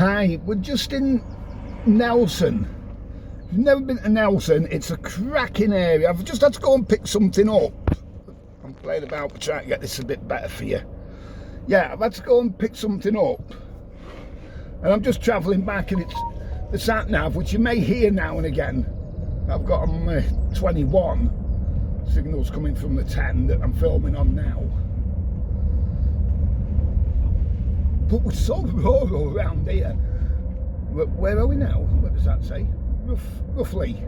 Hi, we're just in Nelson. If you've never been to Nelson, it's a cracking area. I've just had to go and pick something up. I'm playing about to try to get this a bit better for you. Yeah, I've had to go and pick something up. And I'm just travelling back, and it's the sat nav, which you may hear now and again. I've got on my 21 signals coming from the 10 that I'm filming on now. But we're so rural around here. Where are we now? What does that say? Roughly.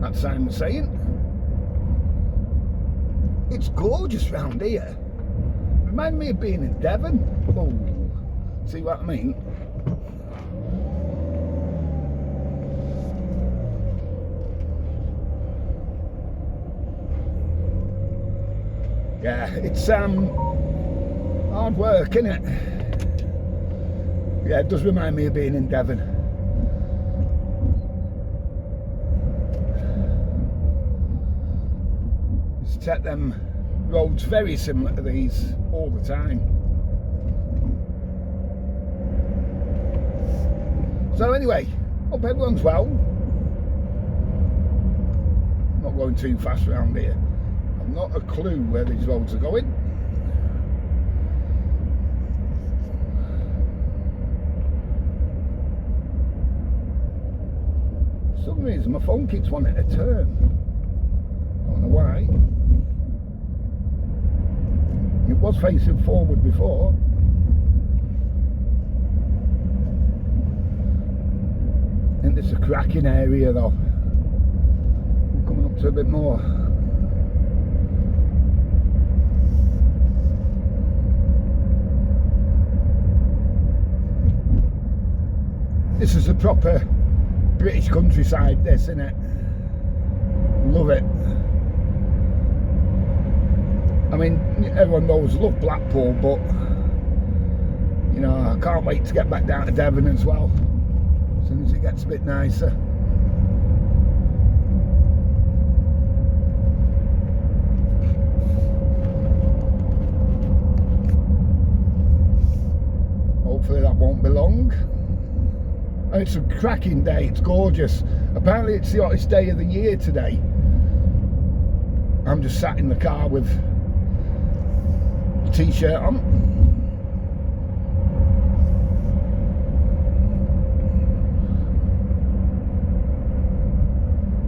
That sign was saying. It's gorgeous round here. Remind me of being in Devon. Oh, see what I mean? Yeah, it's hard work, innit? Yeah, it does remind me of being in Devon. It's set them roads very similar to these all the time. So anyway, hope everyone's well. Not going too fast around here. I've not a clue where these roads are going. For some reason my phone keeps wanting to turn. I don't know why. It was facing forward before. I think this is a cracking area though. I'm coming up to a bit more. This is a proper British countryside, this, isn't it? Love it. I mean, everyone knows, love Blackpool, but you know, I can't wait to get back down to Devon as well, as soon as it gets a bit nicer. Hopefully that won't be long. And it's a cracking day, it's gorgeous. Apparently it's the hottest day of the year today. I'm just sat in the car with a t-shirt on.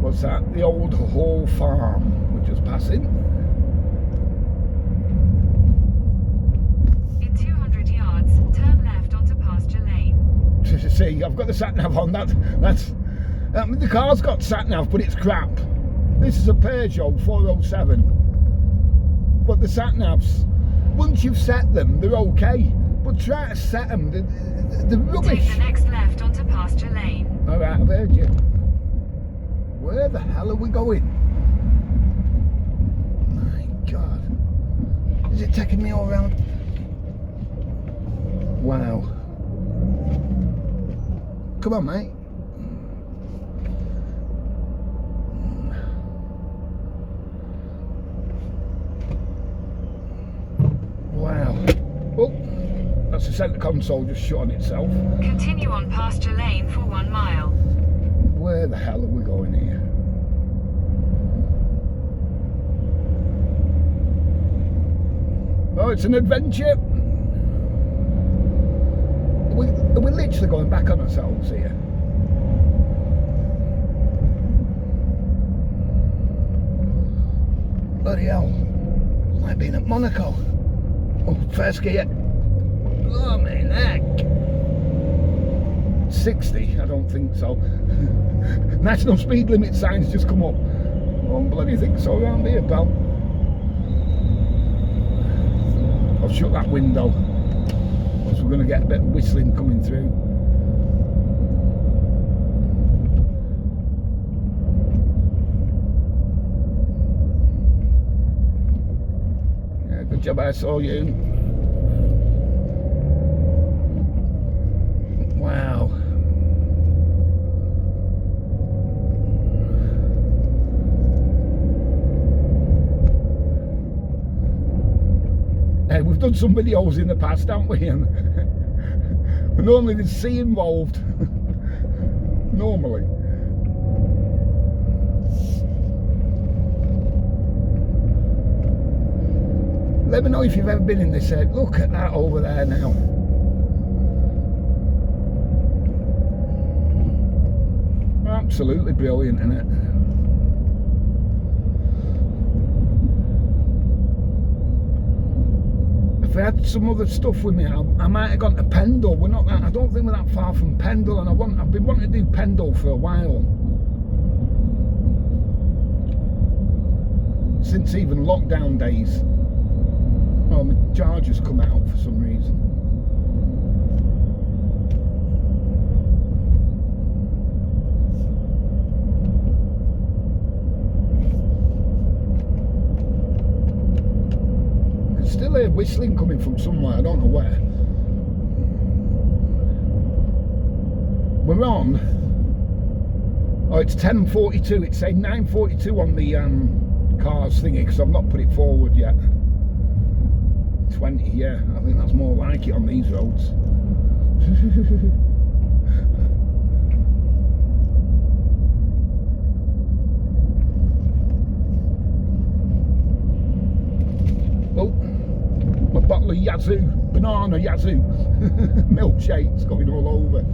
What's that? The Old Hall Farm, we're just passing. In 200 yards, turn left onto pasture lane. See, I've got the sat nav on. The car's got sat nav, but it's crap. This is a Peugeot 407, but the sat navs, once you've set them, they're okay. But try to set them, they're rubbish. Take the next left onto pasture lane. All right, I've heard you. Where the hell are we going? My God, is it taking me all around? Wow. Come on, mate. Wow. Oh, that's the centre console just shut on itself. Continue on pasture lane for 1 mile. Where the hell are we going here? Oh, it's an adventure. We're literally going back on ourselves here. Bloody hell. Like being at Monaco. Oh, first gear. Oh, my neck. 60? I don't think so. National speed limit signs just come up. I don't bloody think so around here, pal. I'll shut that window. We're going to get a bit of whistling coming through. Yeah, good job I saw you. Wow. We've done some videos in the past, haven't we? And And normally there's C involved. Normally. Let me know if you've ever been in this area. Look at that over there now. Absolutely brilliant, isn't it? If I had some other stuff with me, I might have gone to Pendle. We're not that. I don't think we're that far from Pendle, and I've been wanting to do Pendle for a while, since even lockdown days. Oh, my charger's come out for some reason. I can still hear whistling coming from somewhere, I don't know where. We're on. Oh, it's 10:42. It's saying 9:42 on the cars thingy, because I've not put it forward yet. 20, yeah, I think that's more like it on these roads. Oh, my bottle of Yazoo, banana Yazoo, milkshakes going all over.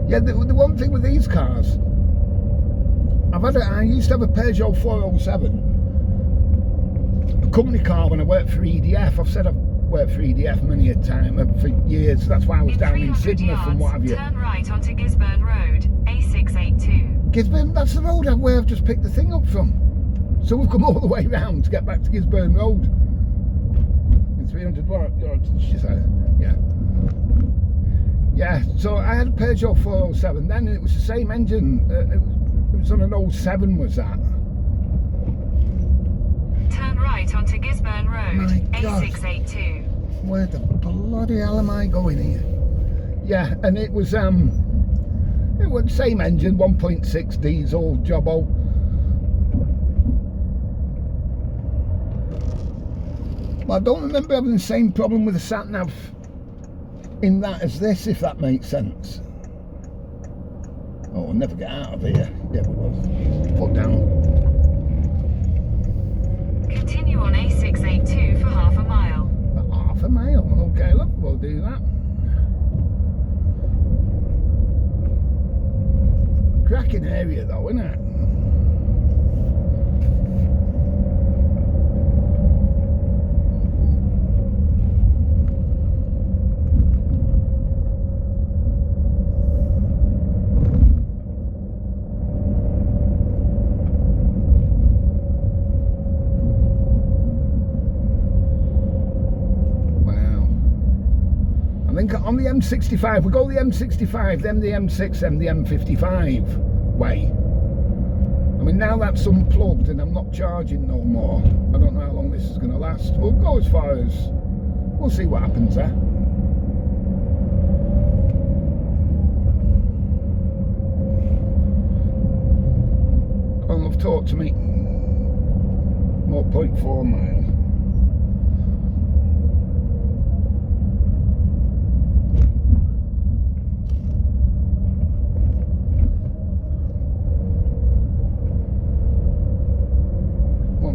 Yeah, the one thing with these cars, I used to have a Peugeot 407. Company car when I worked for EDF. I've said I've worked for EDF many a time, for years. That's why I was down in Sidmouth and what have you. Turn right onto Gisburn Road, A682. Gisburn, that's the road where I've just picked the thing up from. So we've come all the way round to get back to Gisburn Road. In 300 yards, she said. Yeah. Yeah, so I had a Peugeot 407 then, and it was the same engine. It was on an 07, was that? Turn right onto Gisburn Road, A682. Where the bloody hell am I going here? Yeah, and it was the same engine, 1.6 diesel jobbo. Well, I don't remember having the same problem with the sat nav in that as this, if that makes sense. Oh, we'll never get out of here. Yeah, we will. Put down. Continue on A682 for half a mile. For half a mile? Okay, look, we'll do that. Cracking area though, isn't it? On the M65, we go the M65, then the M6, then the M55 way. I mean, now that's unplugged and I'm not charging no more. I don't know how long this is going to last. We'll go as far as, we'll see what happens there. Come on, love, talk to me. 0.4 mile.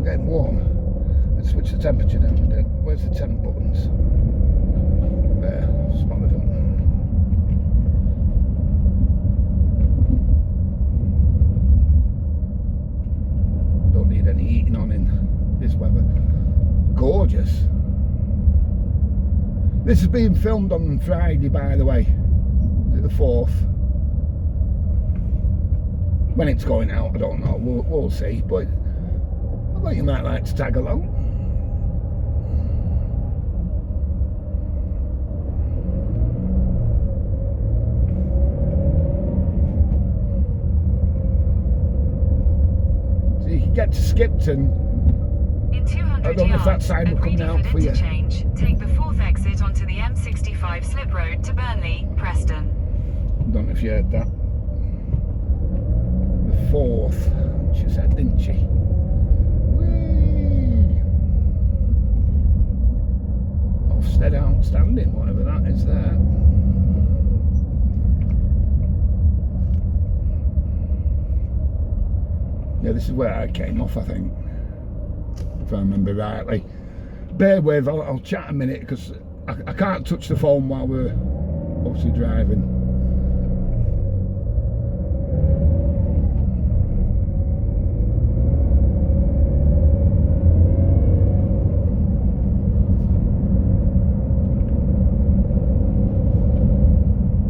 Getting warm. Let's switch the temperature down a bit. Where's the temp buttons? There, spotted them. Don't need any heating on in this weather. Gorgeous. This is being filmed on Friday, by the way. Is it the 4th? When it's going out, I don't know. We'll see. But I thought you might like to tag along. So you can get to Skipton. In 200 I don't know if that sign will come out for you. Take the 4th exit onto the M65 slip road to Burnley, Preston. I don't know if you heard that. The 4th, she said, didn't she? Stead outstanding, whatever that is there. Yeah, this is where I came off, I think, if I remember rightly. Bear with, I'll chat a minute because I can't touch the phone while we're obviously driving.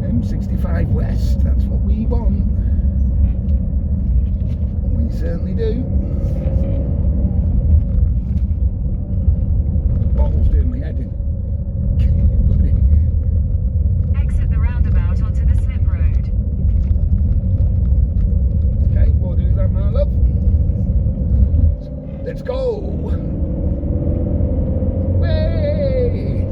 M65 West, that's what we want. We certainly do. Bottle's doing my head in. Exit the roundabout onto the slip road. Okay, we'll do that, my love. Let's go. Way.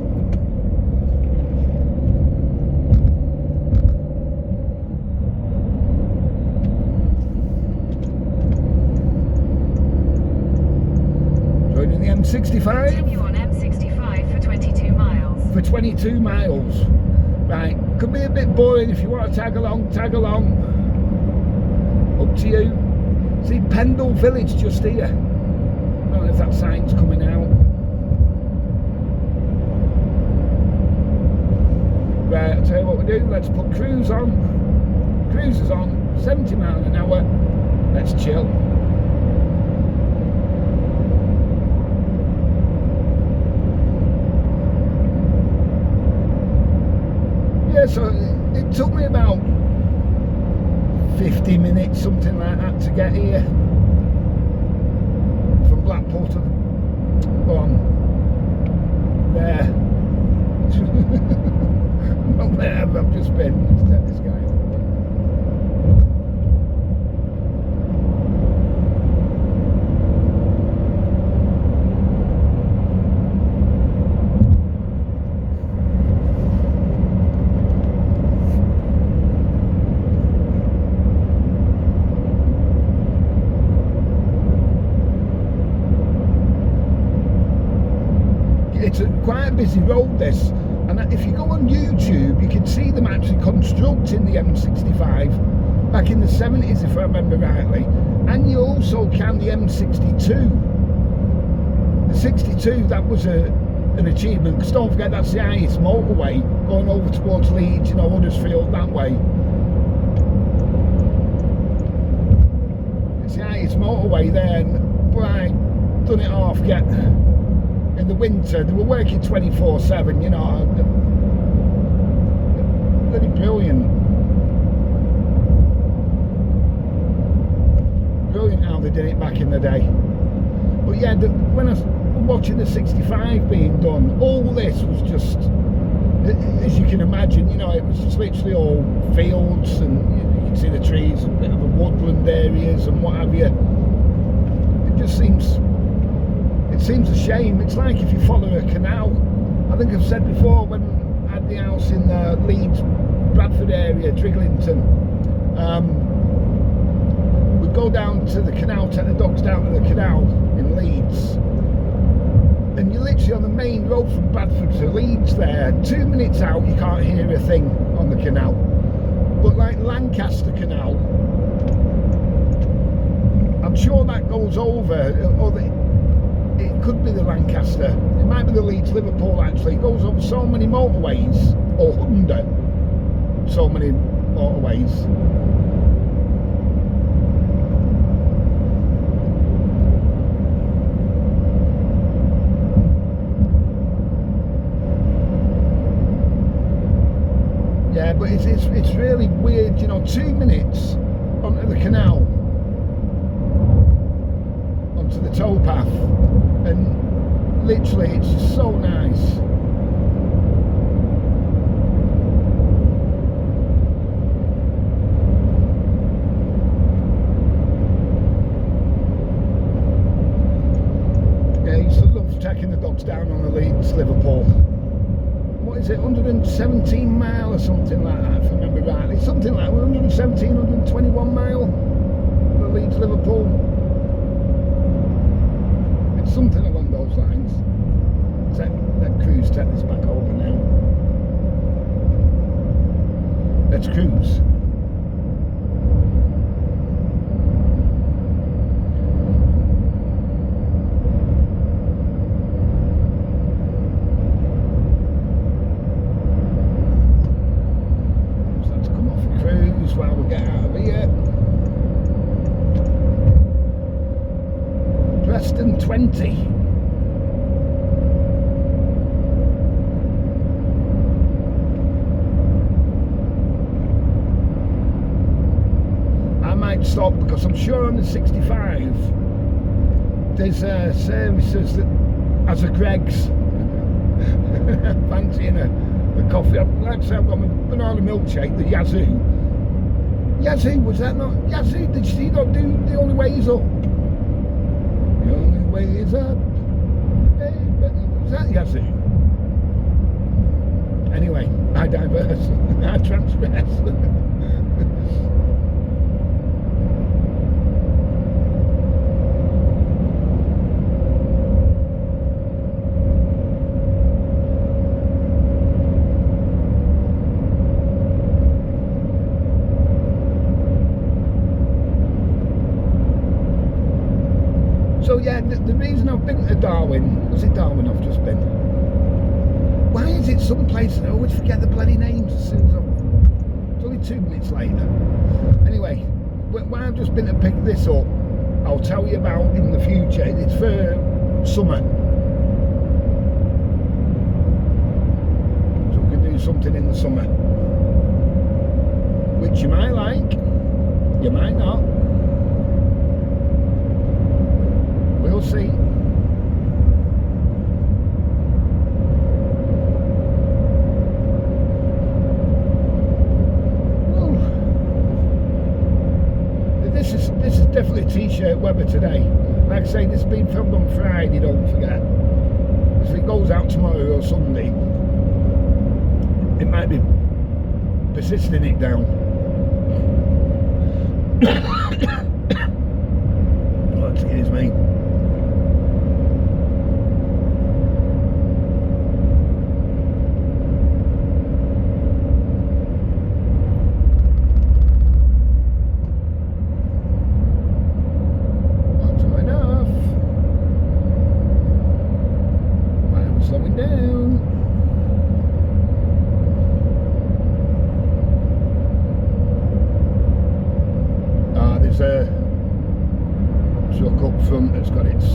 Joining the M65. Continue on M65 for 22 miles. For 22 miles. Right, could be a bit boring. If you want to tag along, tag along. Up to you. See Pendle Village just here. I don't know if that sign's coming out. Right, I'll tell you what we do. Let's put cruise on. Cruise is on. 70 miles an hour. Let's chill. Yeah, so it took me about 50 minutes, something like that, to get here from Blackpool to there. Not there, I've just been. Let's take this guy over. It's quite a busy road, this, and if you go on YouTube you can see them actually constructing the M65 back in the 70s, if I remember rightly, and you also can the M62. The 62, that was an achievement, because don't forget that's the highest motorway going over towards Leeds, you know, Huddersfield, that way. It's the highest motorway there, and I done it off, in the winter, they were working 24/7, you know. Bloody brilliant. Brilliant how they did it back in the day. But yeah, when I was watching the 65 being done, all this was just, as you can imagine, you know, it was just literally all fields, and you can see the trees, a bit of a woodland areas and what have you. It just seems... It seems a shame. It's like if you follow a canal. I think I've said before, when I had the house in Leeds, Bradford area, Driglington, we'd go down to the canal, take the dogs down to the canal in Leeds, and you're literally on the main road from Bradford to Leeds there. 2 minutes out, you can't hear a thing on the canal. But like Lancaster Canal, I'm sure that goes over, or it could be the Lancaster, it might be the Leeds Liverpool actually. It goes over so many motorways, or under so many motorways. Yeah, but it's really weird, you know, 2 minutes onto the canal, onto the towpath, and literally it's just so nice. Yeah, I used to love taking the dogs down on the Leeds Liverpool. What is it, 117 mile or something like that, if I remember rightly. Something like 117, 121 mile, the Leeds Liverpool. It's something along those lines. Let cruise take this back over now. Let's cruise. plenty. I might stop because I'm sure on the 65 there's services that as a Greg's. Fancying a coffee. Like I say, I've got my banana milkshake, the Yazoo. Yazoo, was that not? Yazoo, did she not do The Only Way Is Up? The Only Way Is Up. Was that Yazoo? Anyway, I diverse. I transgress. So yeah, the reason I've been to Darwin, was it Darwin I've just been? Why is it some places I always forget the bloody names as soon as it's only 2 minutes later. Anyway, when I've just been to pick this up, I'll tell you about in the future. It's for summer. So we can do something in the summer. Which you might like, you might not. We'll see. Ooh. This is definitely t-shirt weather today. Like I say, this has been filmed on Friday, don't forget. If it goes out tomorrow or Sunday, it might be persisting it down. Oh, excuse me. Slowing down. There's a truck up front that's got its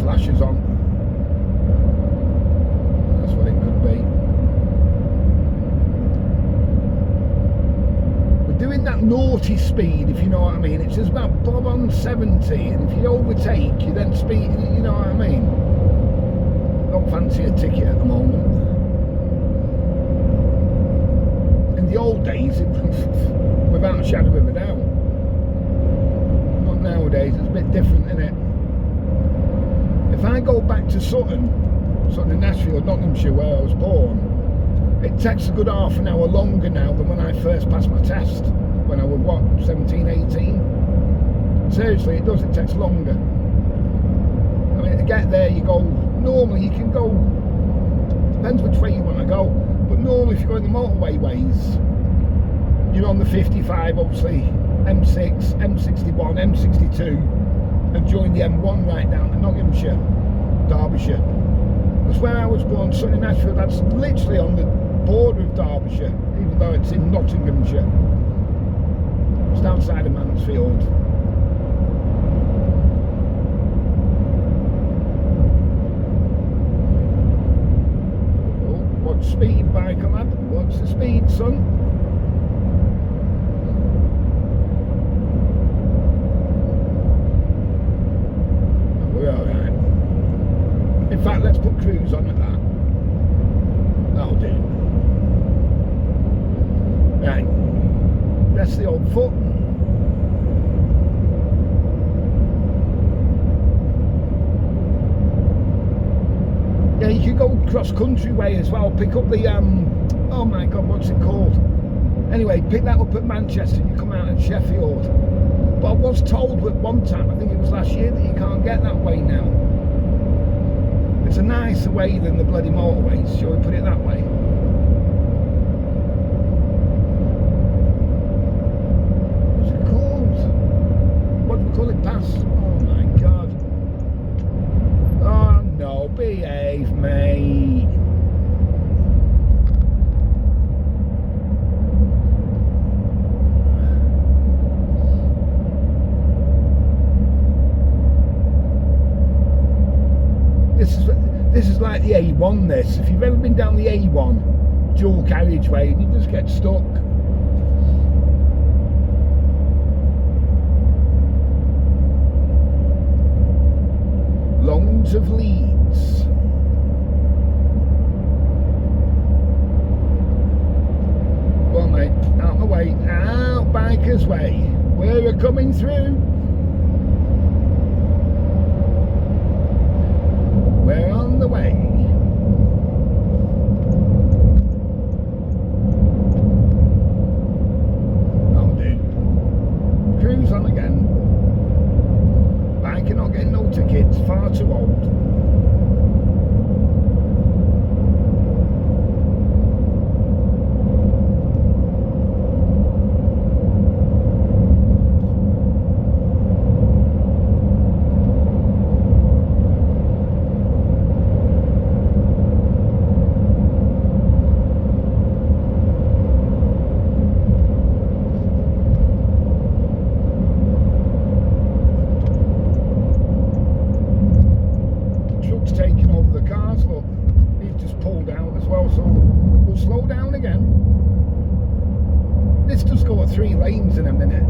flashes on. That's what it could be. We're doing that naughty speed, if you know what I mean. It's just about bob on 70, and if you overtake, you then speed, you know what I mean. Don't fancy a ticket at the moment. In the old days, without a shadow of a doubt. Not nowadays, it's a bit different, isn't it? If I go back to Sutton in Nashville, Nottinghamshire, where I was born, it takes a good half an hour longer now than when I first passed my test, when I was, what, 17, 18? Seriously, it does, it takes longer. I mean, to get there, you go, normally you can go, depends which way you want to go, but normally if you go in the motorway ways, you're on the 55, obviously, M6, M61, M62, and join the M1 right down to Nottinghamshire, Derbyshire. That's where I was born, Sutton, Nashville, that's literally on the border of Derbyshire, even though it's in Nottinghamshire. It's outside of Mansfield. Speed bike, lad. What's the speed, son? Oh, we're alright. In fact, let's put cruise on at that. That'll do. Right. That's the old foot. Yeah, you could go cross-country way as well, pick up the, oh my God, what's it called? Anyway, pick that up at Manchester and you come out at Sheffield. But I was told at one time, I think it was last year, that you can't get that way now. It's a nicer way than the bloody motorways, shall we put it that way? What's it called? What do we call it? Pass? Oh my God. Oh no, behave, mate. like the A1 this. If you've ever been down the A1 dual carriageway and you just get stuck. Loads of Leeds. Go on mate, out my way, out Biker's Way. We're coming through. We're on the way. That'll do. Cruise on again. Biker not getting no tickets, far too old. Taking over the cars, look, he's just pulled out as well, so we'll slow down again. This does go at 3 lanes in a minute.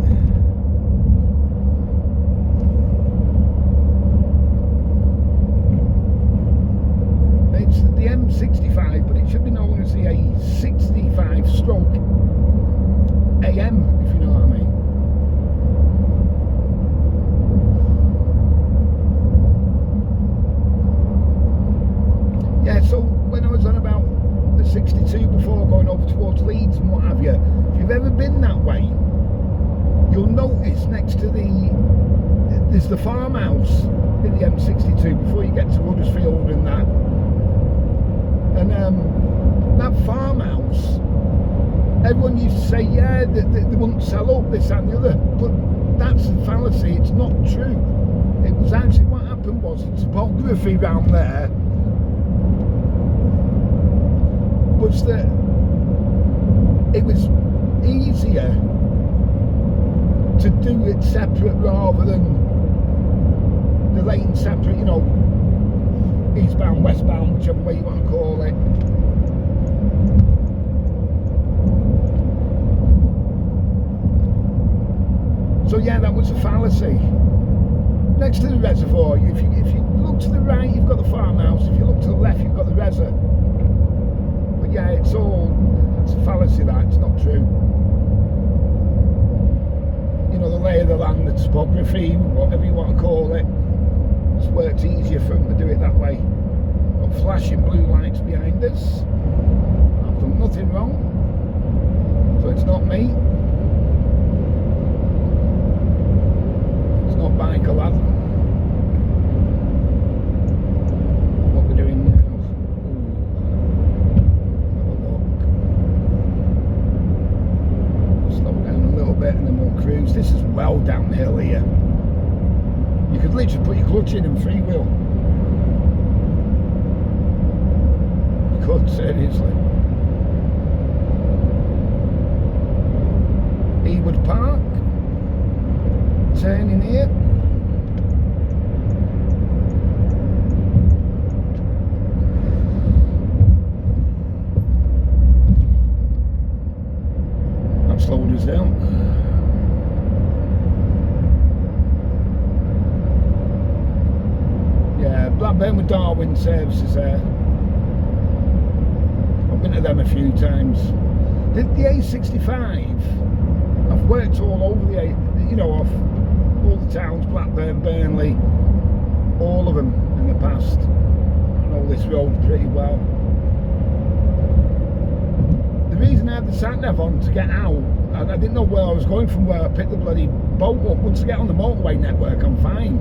It's the M65, but it should be known as the A65 stroke AM, if you know what I mean. Yeah, so when I was on about the 62 before going over towards Leeds and what have you, if you've ever been that way, you'll notice next to there's the farmhouse in the M62 before you get to Huddersfield and that. And that farmhouse, everyone used to say, yeah, they wouldn't sell up this and the other, but that's a fallacy, it's not true. It was actually, what happened was the topography around there was that it was easier to do it separate rather than the lane separate, you know, eastbound, westbound, whichever way you want to call it. So yeah, that was a fallacy. Next to the reservoir, if you look to the right, you've got the farmhouse. If you look to the left, you've got the reservoir. But yeah, it's a fallacy, that, it's not true. You know, the lay of the land, the topography, whatever you want to call it, it's worked easier for them to do it that way. Got flashing blue lights behind us. I've done nothing wrong, so it's not me. It's not Biker Lad. What we're doing now. And then we'll cruise. This is well downhill here. You could literally put your clutch in and freewheel. You could, seriously. Ewood Park. Turn in here. That slowed us down. Blackburn with Darwin services there. I've been to them a few times. The A65, I've worked all over off all the towns, Blackburn, Burnley, all of them in the past. I know this road pretty well. The reason I had the sat-nav on to get out, I didn't know where I was going from where I picked the bloody boat up. Once I get on the motorway network, I'm fine.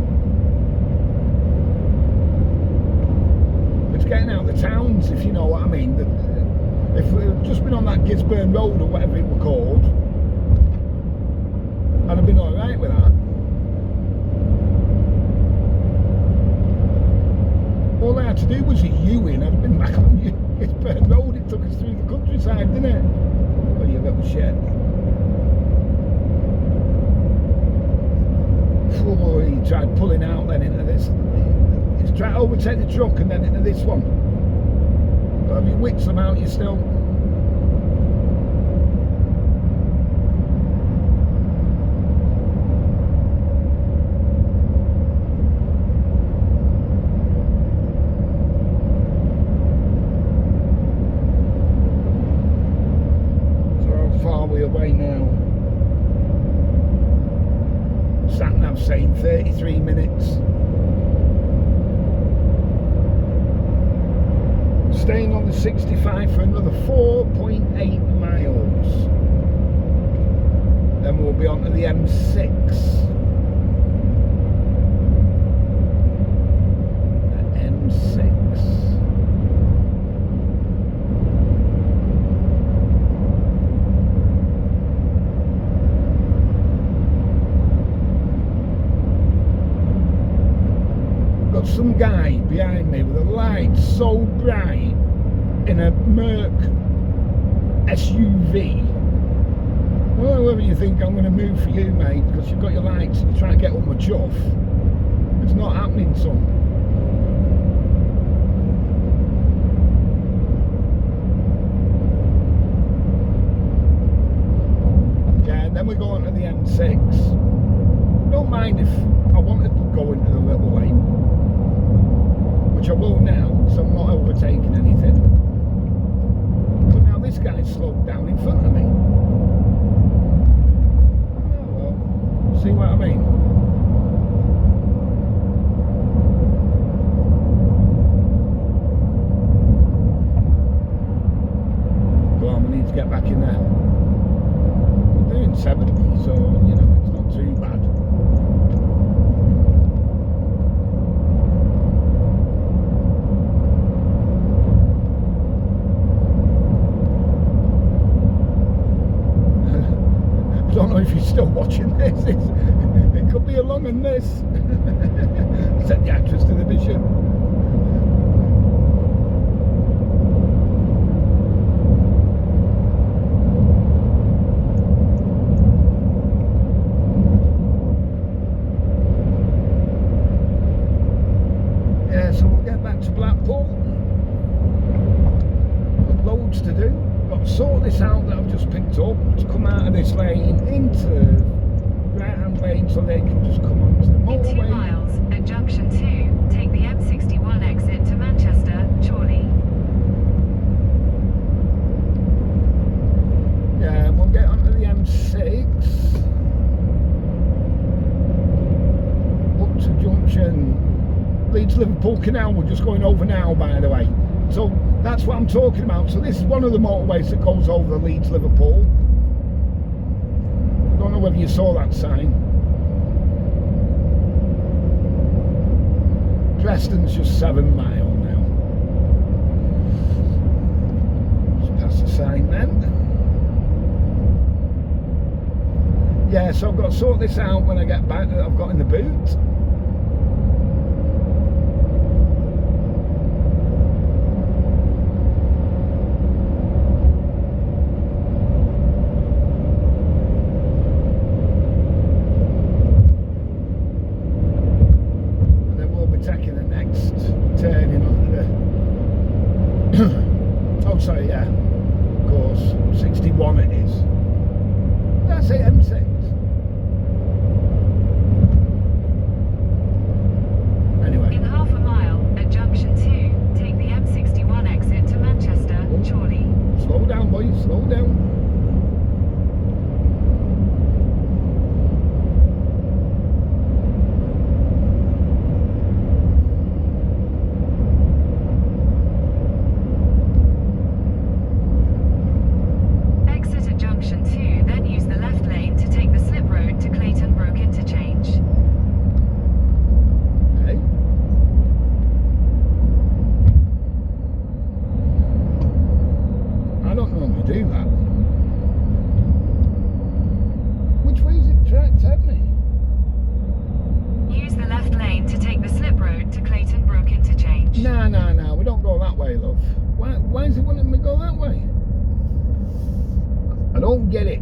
It's getting out of the towns, if you know what I mean. If we'd just been on that Gisburn Road or whatever it was called, I'd have been alright with that. All I had to do was a U-in, I'd have been back on Gisburn Road. It took us through the countryside, didn't it? Oh, you little shit. Oh, he tried pulling out then into this. He's tried to overtake the truck and then into this one. Have your wits about you still? Away now. Sat nav saying 33 minutes. Staying on the 65 for another 4.8 miles. Then we'll be on to the M6. The M6. Some guy behind me with a light so bright in a Merc SUV. I don't know whether you think I'm going to move for you, mate, because you've got your lights and you're trying to get up my chuff. It's not happening, son. Yeah, and then we go on to the M6. Don't mind if I wanted to go into the little lane, which I will now, because I'm not overtaking anything. But now this guy's slowed down in front of me. Oh well, see what I mean? Go on, we need to get back in there. We're doing 70, so, you know, it's not too bad. I don't know if you're still watching this. It could be a long one, this. Said the actress to the bishop. Yeah, so we'll get back to Blackpool. Got loads to do. Got to sort this out that I've just picked up to come out of this lane into right hand lane so they can just come onto the motorway. In 2 miles at junction 2, take the M61 exit to Manchester, Chorley. Yeah, and we'll get onto the M6 up to junction Leeds Liverpool Canal. We're just going over now, by the way. So that's what I'm talking about. So this is one of the motorways that goes over Leeds Liverpool. I don't know whether you saw that sign. Preston's just 7 miles now. Just past the sign then. Yeah, so I've got to sort this out when I get back that I've got in the boot. Taking the next turning onto the oh sorry, yeah, of course, 61 it is. Did I say M6? Anyway, In half a mile at junction 2, take the M61 exit to Manchester, Chorley. Slow down, boys, slow down. Do that. Which way is it track take me? Use the left lane to take the slip road to Clayton Brook interchange. Nah, we don't go that way, love. Why is it wanting me to go that way? I don't get it.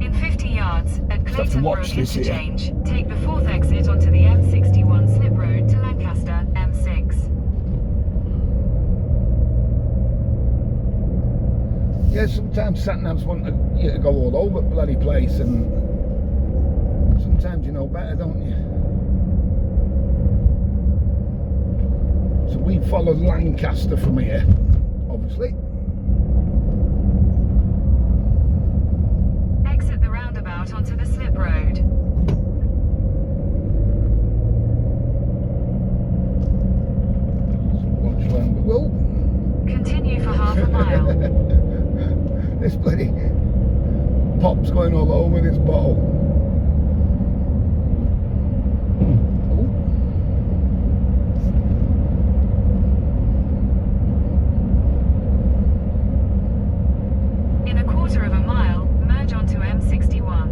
In 50 yards at Clayton Brook interchange, here. take the 4th exit onto the M61 slip road to Lancaster, M6. Yeah, sometimes sat-navs want you to go all over the bloody place, and sometimes you know better, don't you? So we followed Lancaster from here, obviously. Exit the roundabout onto the slip road. Watch when we will. Continue for half a mile. This bloody pop's going all over this bottle. In a quarter of a mile, merge onto M61.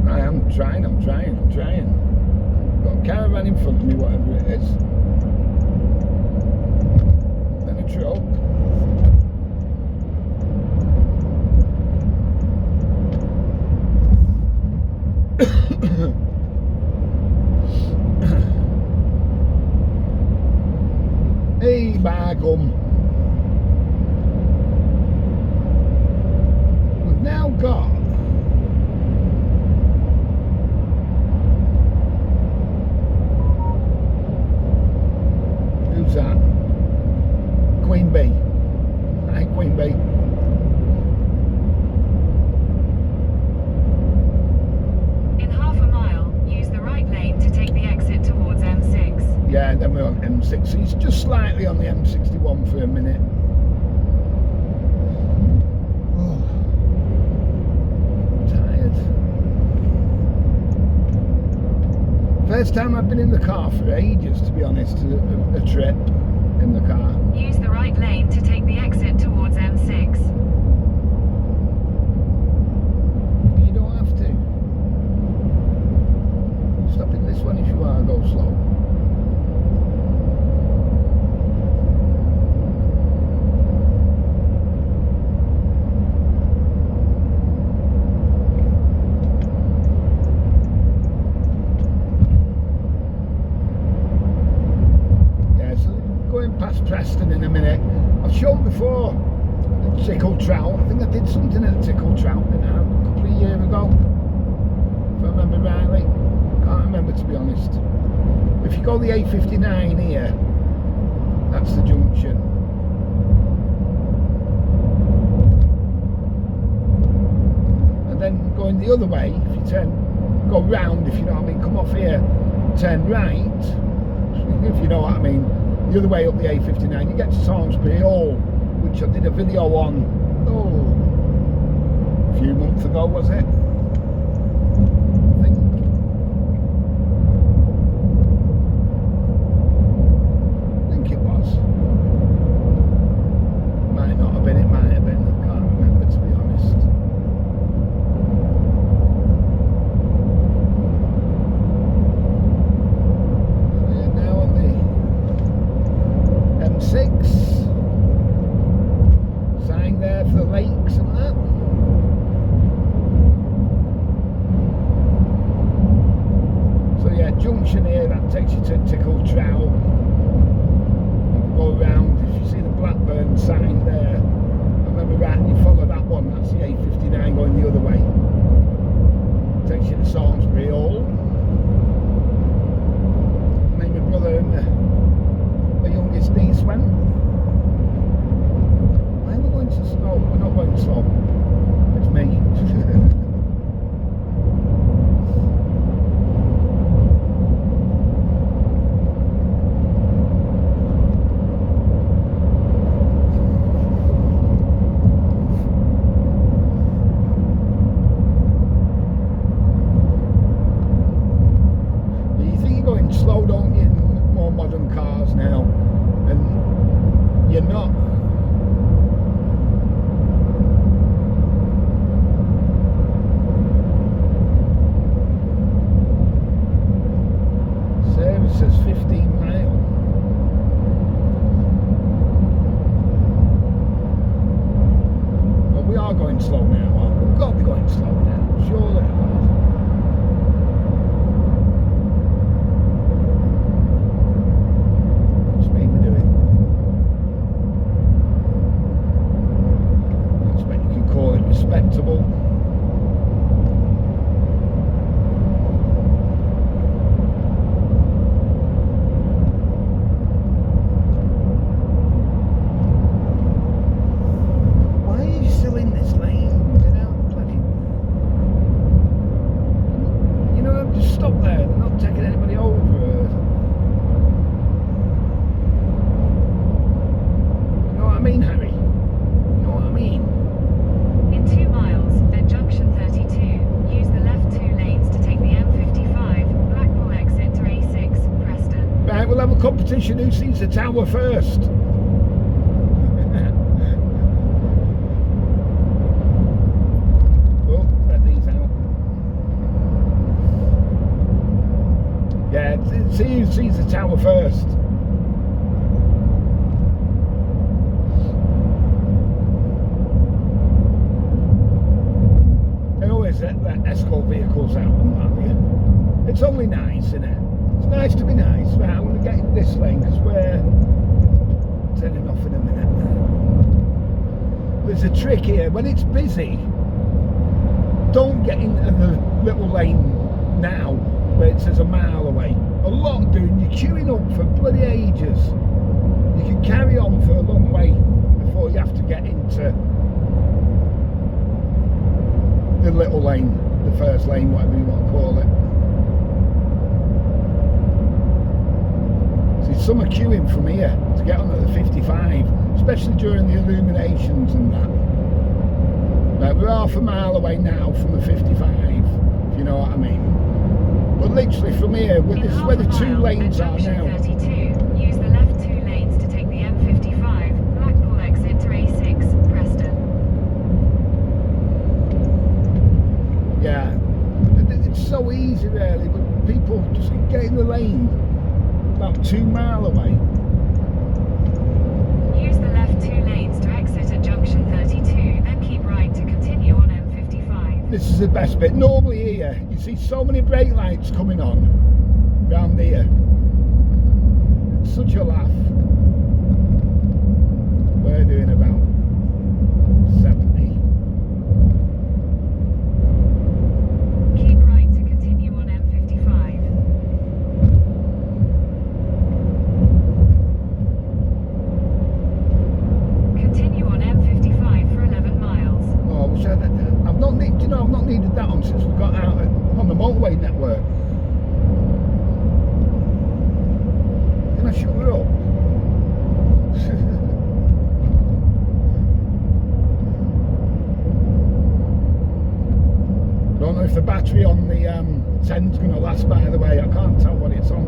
I'm trying. Got a caravan in front of me, whatever it is. Then a truck. Hey, Bargum. We've now got who's that? Queen Bee. Hi, Queen Bee. In half a mile, use the right lane to take the exit towards M6. Yeah, then we're on M6. He's just slightly on the M61 for a minute. Oh, tired. First time I've been in the car for ages, to be honest, a trip in the car. Use the right lane to take the exit towards M6. You don't have to. Stop in this one if you are, go slow. Past Preston in a minute. I've shown before the Tickle Trout. I think I did something at the Tickle Trout, didn't I, a couple of years ago, if I remember rightly. Can't remember, to be honest. If you go the A59 here, that's the junction. And then going the other way, if you go round, if you know what I mean, come off here, turn right, if you know what I mean, the other way up the A59, you get to Salisbury Hall, which I did a video on, a few months ago, was it? I think it was. Might not have been, it might have been, I can't remember, to be honest. Sign there for the lakes and that. So yeah, junction here, that takes you to Tickle Trout. You go around, if you see the Blackburn sign there, I remember right, you follow that one, that's the A59 going the other way. Takes you to Salisbury Hall. Me and my brother and my youngest niece went. Why are we going so slow? We're not going slow. It's me. You think you're going slow, don't you, in more modern cars now? And you're not. Service says 15 miles. Well, we are going slow now, aren't we? We've got to be going slow now, surely. What speed we doing? Let's wait. said, who sees the tower first? Oh, let these out. Yeah, see who sees the tower first. They always let escort vehicles out and what have you. It's only nice, isn't it? It's nice to be nice. Right, I'm going to get in this lane because we're turning off in a minute. There's a trick here. When it's busy, don't get into the little lane now where it says a mile away. A lot of doing, you're queuing up for bloody ages. You can carry on for a long way before you have to get into the little lane, the first lane, whatever you want to call it. See, some are queuing from here to get onto the 55, especially during the illuminations and that. Like, we're half a mile away now from the 55, if you know what I mean. But literally from here, this is where the two lanes are now. 32, use the left 2 lanes to take the M55, Blackpool exit to A6, Preston. Yeah, it's so easy really, but people just get in the lane about 2 miles away. Use the left 2 lanes to exit at junction 32, then keep right to continue on M55. This is the best bit. Normally here, you see so many brake lights coming on round here. It's such a laugh. We're doing about 70. Keep right to continue on M55. Continue on M55 for 11 miles. Oh, I wish I've not needed, you know, I've not needed that on since we got out on the motorway network. Can I shut her up? I don't know if the battery on the 10's going to last, by the way. I can't tell what it's on.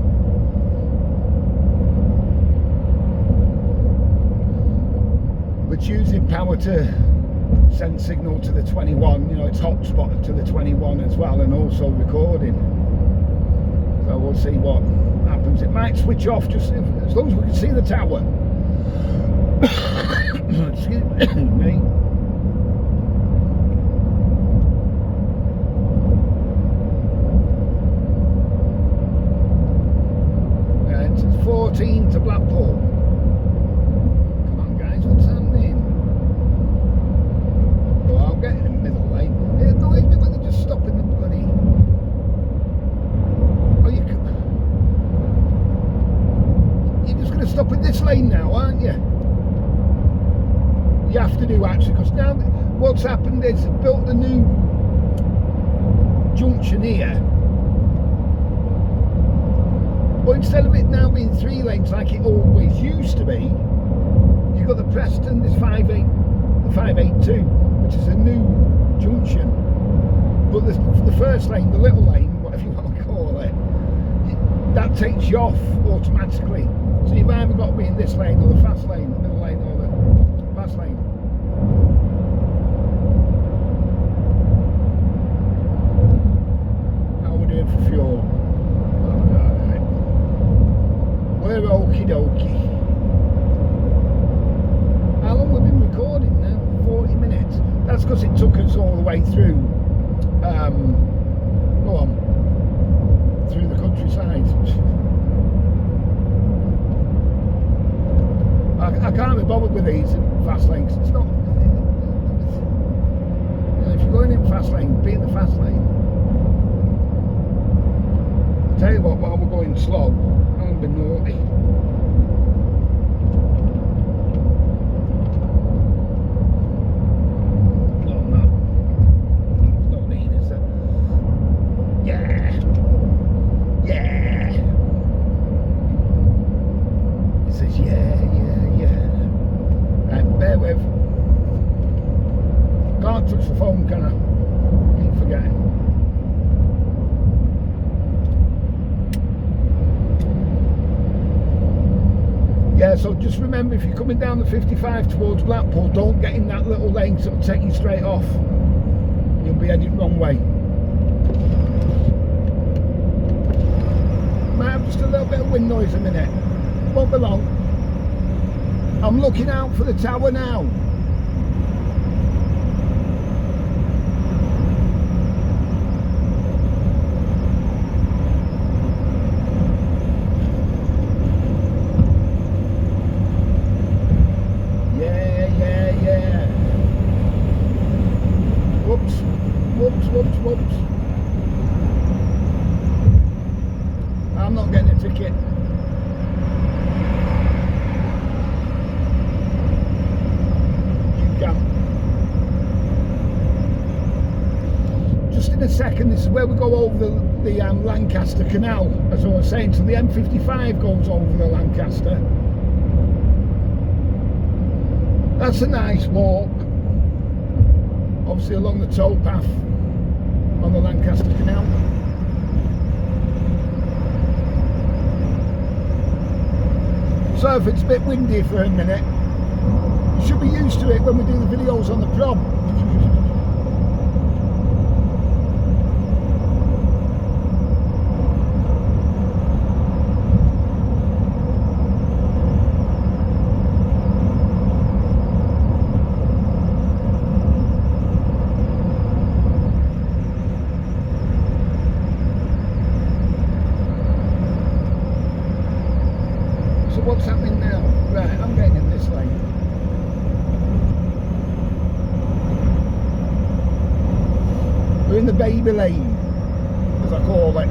It's using power to send signal to the 21, you know, it's hotspot to the 21 as well, and also recording. So we'll see what happens. It might switch off just as long as we can see the tower. Excuse me. It's 14 to Blackpool. Come on guys, what's happening? Oh, I'll get in the middle lane. It annoys me when they just stop in the bloody... Oh, you're just going to stop in this lane now, aren't you? You have to do actually, because now what's happened is they've built the new junction here. But instead of it now being 3 lanes like it always used to be, you've got the Preston, this 582, which is a new junction. But the first lane, the little lane, whatever you want to call it, that takes you off automatically. So you've either got to be in this lane or the fast lane, the middle lane or the fast lane. How are we doing for fuel? We're okie dokie. How long have we been recording now? 40 minutes. That's because it took us all the way through, go on, through the countryside. I can't be bothered with these fast lanes. It's not. If you're going in fast lane, be in the fast lane. I'll tell you what, while we're going slow, I'll be naughty. No, I'm not. Don't need it, sir. Yeah. Yeah. It says yeah. Right, bear with. Can't touch the phone, can I? Keep forgetting. Yeah, so just remember, if you're coming down the 55 towards Blackpool, don't get in that little lane, because it'll take you straight off. You'll be heading wrong way. Might have just a little bit of wind noise a minute. Won't be long. I'm looking out for the tower now. Yeah. Whoops. I'm not getting a ticket. You can. Just in a second, this is where we go over the Lancaster Canal, as I was saying. So the M55 goes over the Lancaster. That's a nice walk. Obviously along the towpath on the Lancaster Canal. So if it's a bit windy for a minute, you should be used to it when we do the videos on the prom. What's happening now? Right, I'm getting in this lane. We're in the baby lane, as I call it.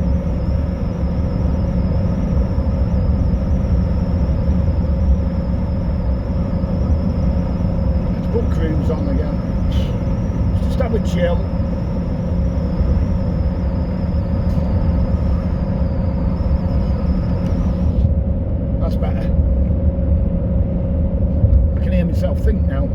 Let's put cruise on again. Just have a chill. That's better. I can hear myself think now.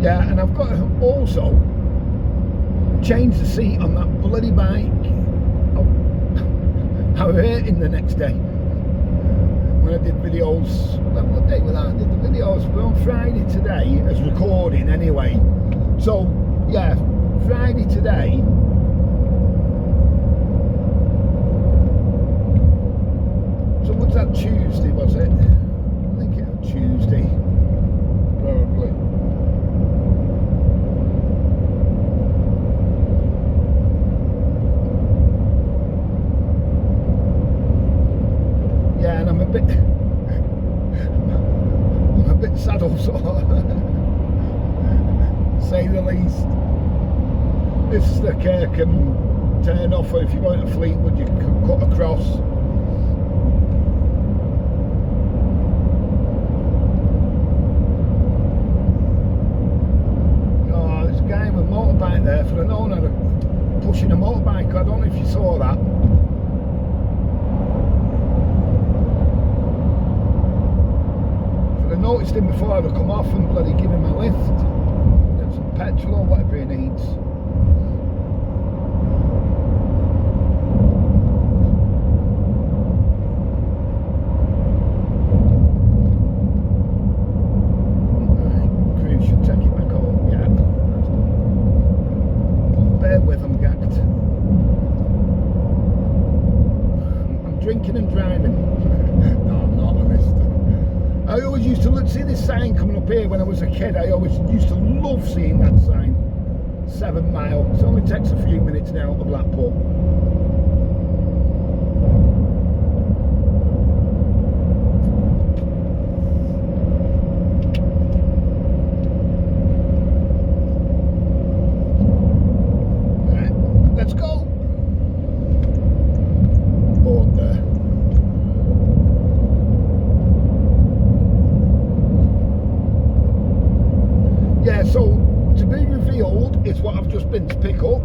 Yeah, and I've got to also change the seat on that bloody bike. Oh, I was hurting the next day. When I did videos, well, what day was that? I did the videos. We're on Friday today as recording anyway. So yeah, Friday today. So what's that, Tuesday was it? I think it was Tuesday, probably. Yeah, and I'm a bit sad also, say the least. This is the Kirkham turn off, or if you're going to Fleetwood you can cut across. Oh, there's a guy with a motorbike there for an owner pushing a motorbike. I don't know if you saw that. I noticed him before I come off and bloody give him a lift, get some petrol or whatever he needs. Right, cruise should take it back home. Yeah, bear with, I'm gagged. I'm drinking and driving. No, I'm not, honest. I always used to see this sign coming up here when I was a kid. I always used to love seeing that sign. 7 mile. It only takes a few minutes now to Blackpool. Right, let's go. Board there. Yeah, so to be revealed is what I've just been to pick up.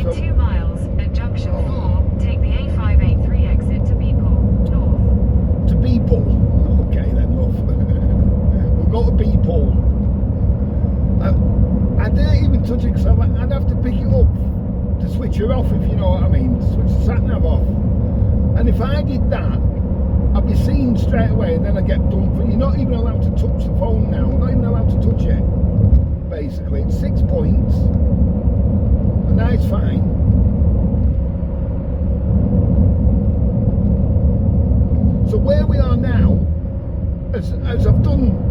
In So, 2 miles, at junction 4, take the A583 exit to Beeport, north. to Beeport. Okay then, love. We'll go to Beeport. I didn't even touch it because I'd have to pick it up to switch her off, if you know what I mean, to switch the sat nav off. And if I did that, I'd be seen straight away, and then I get done for. You're not even allowed to touch the phone now. Not even allowed to touch it. Basically, it's 6 points, a nice fine. So where we are now, as I've done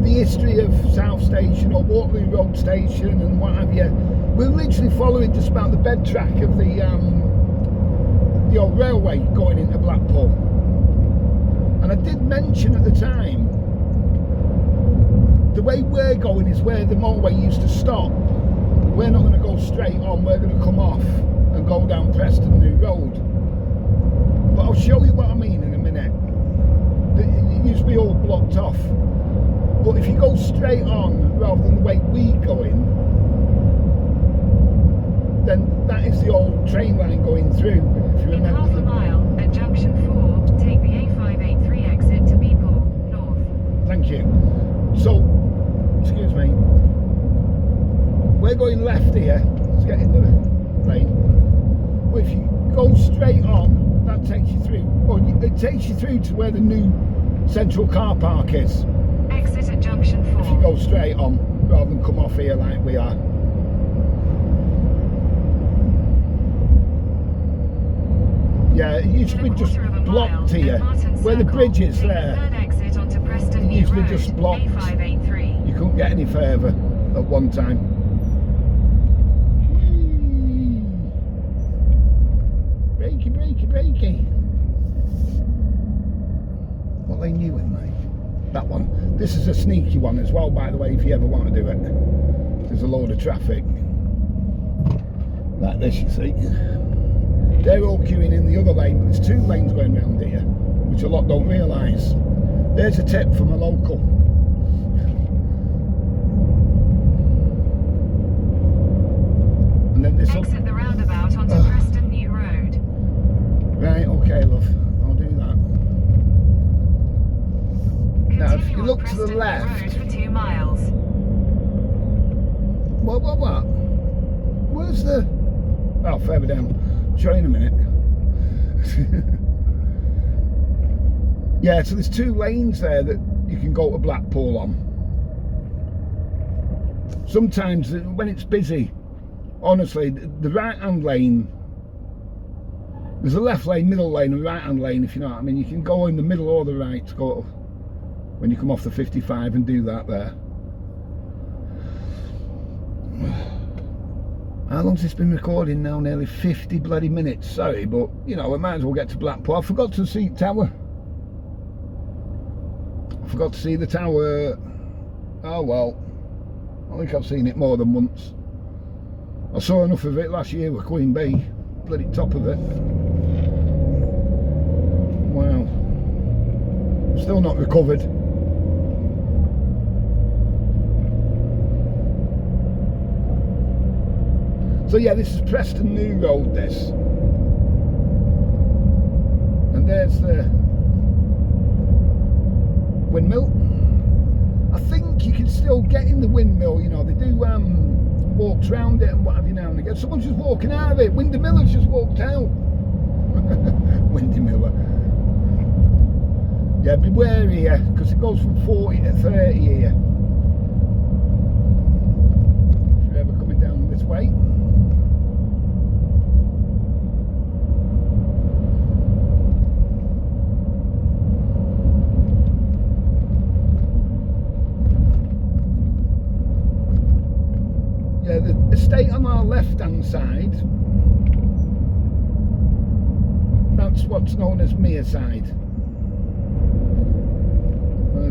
the history of South Station or Waterloo Road Station and what have you, we're literally following just about the bed track of the old railway going into Blackpool. And I did mention at the time, the way we're going is where the motorway used to stop. We're not going to go straight on, we're going to come off and go down Preston New Road. But I'll show you what I mean in a minute. It used to be all blocked off. But if you go straight on rather than the way we're going, then that is the old train line going through. If you In remember. half a mile, at junction 4, take the A583 exit to Beeport, north. Thank you. So, excuse me. We're going left here. Let's get in the lane. Well, if you go straight on, that takes you through. Or it takes you through to where the new central car park is. Exit at junction 4. If you go straight on, rather than come off here like we are. Yeah, it used to be just blocked here. Where the bridge is there, it used to be just blocked. You couldn't get any further at one time. Brakey, brakey, brakey. What lane you in, mate? That one. This is a sneaky one as well, by the way, if you ever want to do it. There's a load of traffic. Like this, you see. They're all queuing in the other lane, but there's 2 lanes going round here, which a lot don't realise. There's a tip from a local. And then this Exit the roundabout onto Preston New Road. Right, okay, love. I'll do that. Now, if you Continue look on to the Preston New left. Road for 2 miles. What? Where's the... Oh, further down. Show you in a minute. Yeah, so there's 2 lanes there that you can go to Blackpool on. Sometimes when it's busy, honestly, the right hand lane, there's a left lane, middle lane and right hand lane, if you know what I mean. You can go in the middle or the right to go when you come off the 55 and do that there. How long's this been recording now? Nearly 50 bloody minutes. Sorry, but you know, I might as well get to Blackpool. I forgot to see Tower. I forgot to see the tower. Oh well. I think I've seen it more than once. I saw enough of it last year with Queen Bee. Bloody top of it. Wow. Still not recovered. So yeah, this is Preston New Road, this. And there's the windmill. I think you can still get in the windmill, you know, they do walks around it and what have you now and again. Someone's just walking out of it. Windy Miller's just walked out. Windy Miller. Yeah, be wary here, because it goes from 40 to 30 here. If you're ever coming down this way. Yeah, the estate on our left hand side, that's what's known as Mearside.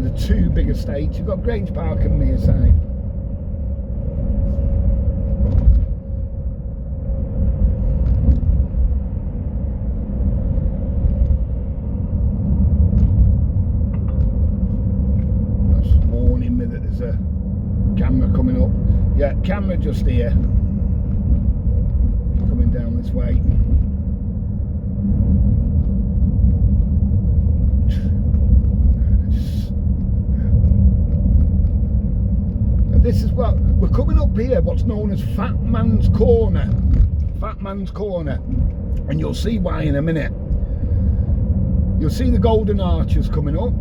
The 2 big estates. You've got Grange Park and Mearside. That's warning me that there's a camera coming up. Yeah, camera just here. this way. And this is what we're coming up here, what's known as Fat Man's Corner. Fat Man's Corner. And you'll see why in a minute. You'll see the golden arches coming up.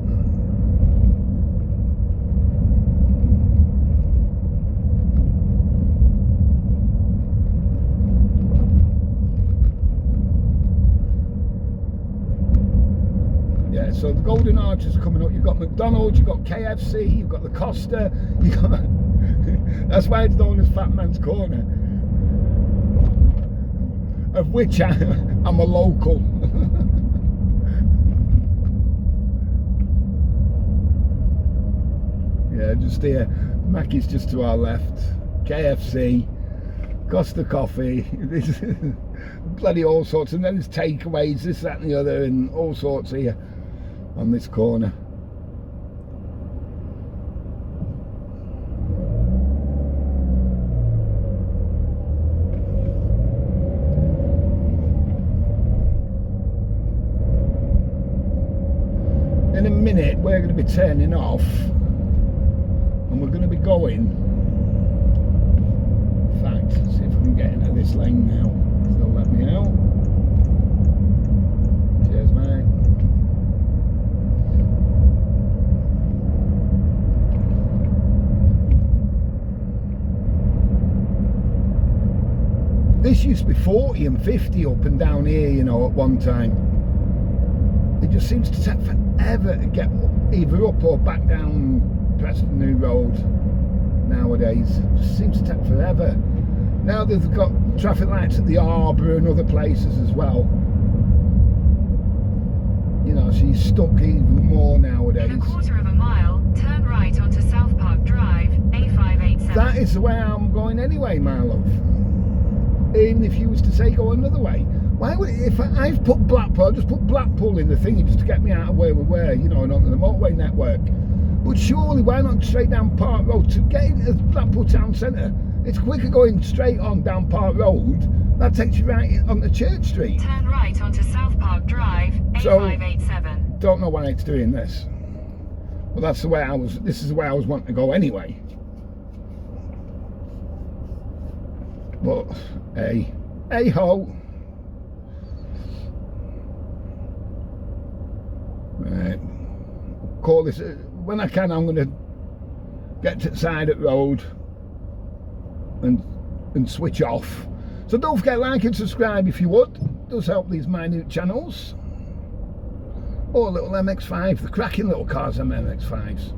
Yeah, so the golden arches coming up. You've got McDonald's, you've got KFC, you've got the Costa, you've got that's why it's known as Fat Man's Corner. Of which I'm a local. Yeah, just here. Mackey's just to our left. KFC, Costa Coffee, bloody all sorts. And then there's takeaways, this, that and the other, and all sorts here on this corner. In a minute we're going to be turning off and we're going to be going, in fact, see if we can get into this lane now. Still let me out. Cheers mate. This used to be 40 and 50 up and down here, you know, at one time. It just seems to take forever to get either up or back down Preston New Road nowadays. It just seems to take forever. Now they've got traffic lights at the Harbour and other places as well. You know, so you're stuck even more nowadays. In a quarter of a mile, turn right onto South Park Drive, A587. That is the way I'm going anyway, my love. Even if you was to say go another way. Why would, if I've put Blackpool, I'll just put Blackpool in the thingy just to get me out of where we were, you know, and onto the motorway network. But surely, why not straight down Park Road to get into Blackpool town centre? It's quicker going straight on down Park Road. That takes you right onto Church Street. Turn right onto South Park Drive, A587. Don't know why it's doing this. Well, that's the way I was. This is the way I was wanting to go anyway. But hey ho. Right. Call this when I can. I'm going to get to the side of the road and switch off. So don't forget, like and subscribe if you would. It does help these minute channels. Oh, a little MX5, the cracking little cars, them MX5s.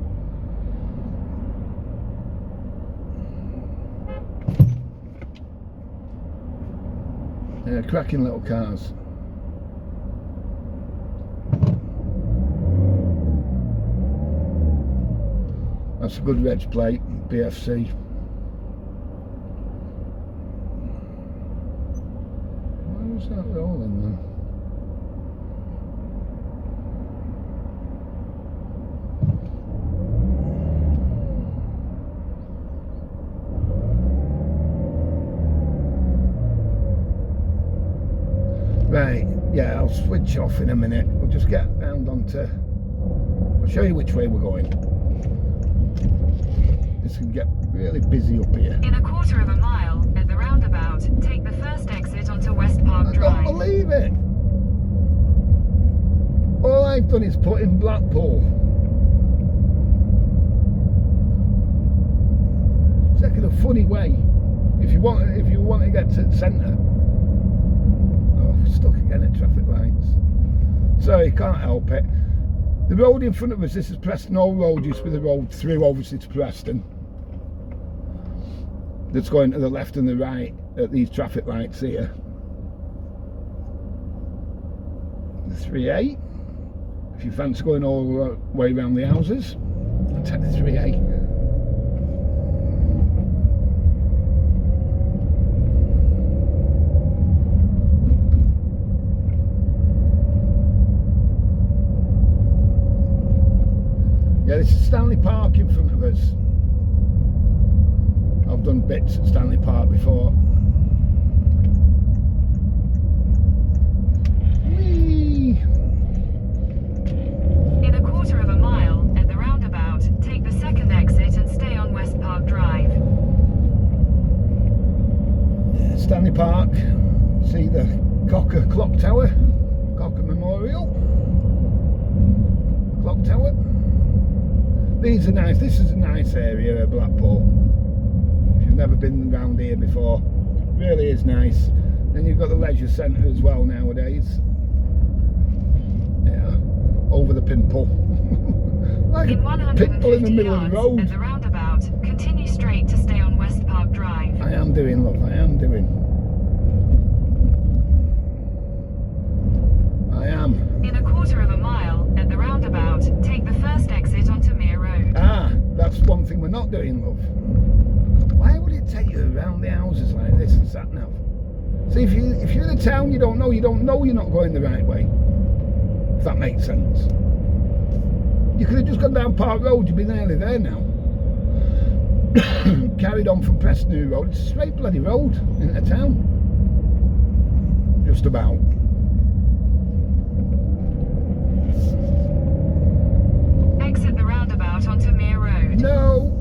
Yeah, cracking little cars. That's a good reg plate, BFC. Why was that rolling then? Right, yeah, I'll switch off in a minute. We'll just get round onto... I'll show you which way we're going. This can get really busy up here. In a quarter of a mile, at the roundabout, take the first exit onto West Park Drive. I don't believe it. All I've done is put in Blackpool. It's taking a funny way. If you want to get to the centre. Oh, stuck again at traffic lights. Sorry, can't help it. The road in front of us, this is Preston Old Road, used to be the road through obviously to Preston. That's going to the left and the right at these traffic lights here. The 3A. If you fancy going all the way around the houses, I'll take the 3A. Yeah, this is Stanley Park in front of us. I've done bits at Stanley Park before. Stanley Park, see the Cocker Clock Tower, Cocker Memorial Clock Tower. These are nice. This is a nice area of Blackpool. If you've never been around here before, really is nice. Then you've got the leisure centre as well nowadays. Yeah, over the Pimple. Like In a pimple in the 150 middle of the yards road. at the roundabout, continue straight to stay on West Park Drive. I am doing, love, I am doing. I am. In a quarter of a mile at the roundabout, take the first exit onto Mere Road. Ah, that's one thing we're not doing, love. Why would it take you around the houses like this and sat nav? See, if you're in a town you don't know you're not going the right way. If that makes sense. You could have just gone down Park Road, you'd be nearly there now. Carried on from Preston Road, it's a straight bloody road into town. Just about. Exit the roundabout onto Mere Road. No.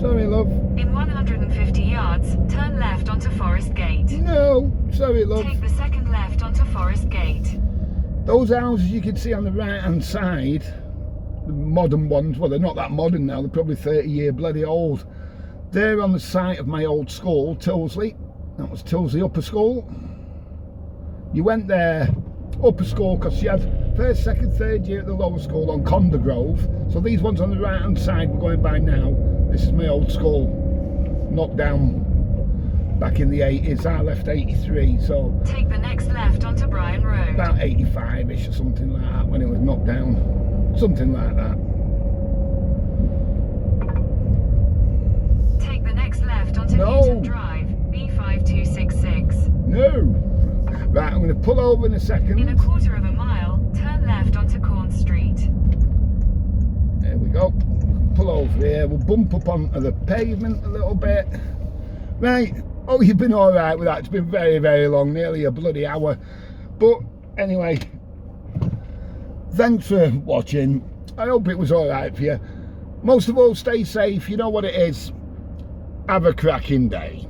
Sorry, love. In 150 yards, turn left onto Forest Gate. No. Sorry, love. Take the second left onto Forest Gate. Those houses you can see on the right hand side, the modern ones, well, they're not that modern now, they're probably 30-year bloody old. They're on the site of my old school, Tilsley. That was Tilsley Upper School. You went there, upper school, because you had first, second, third year at the lower school on Conda Grove. So these ones on the right hand side we're going by now. This is my old school, knocked down back in the 80s. I left 83, so Take the next left onto Bryan Road. about 85-ish or something like that when it was knocked down. Something like that. Take the next left onto No. Newton Drive, B5266. No. Right, I'm going to pull over in a second. In a quarter of a mile, turn left onto Corn Street. There we go. Pull over here. We'll bump up onto the pavement a little bit. Right. Oh, you've been all right with that. It's been very, very long, nearly a bloody hour. But anyway, thanks for watching. I hope it was all right for you. Most of all, stay safe. You know what it is. Have a cracking day.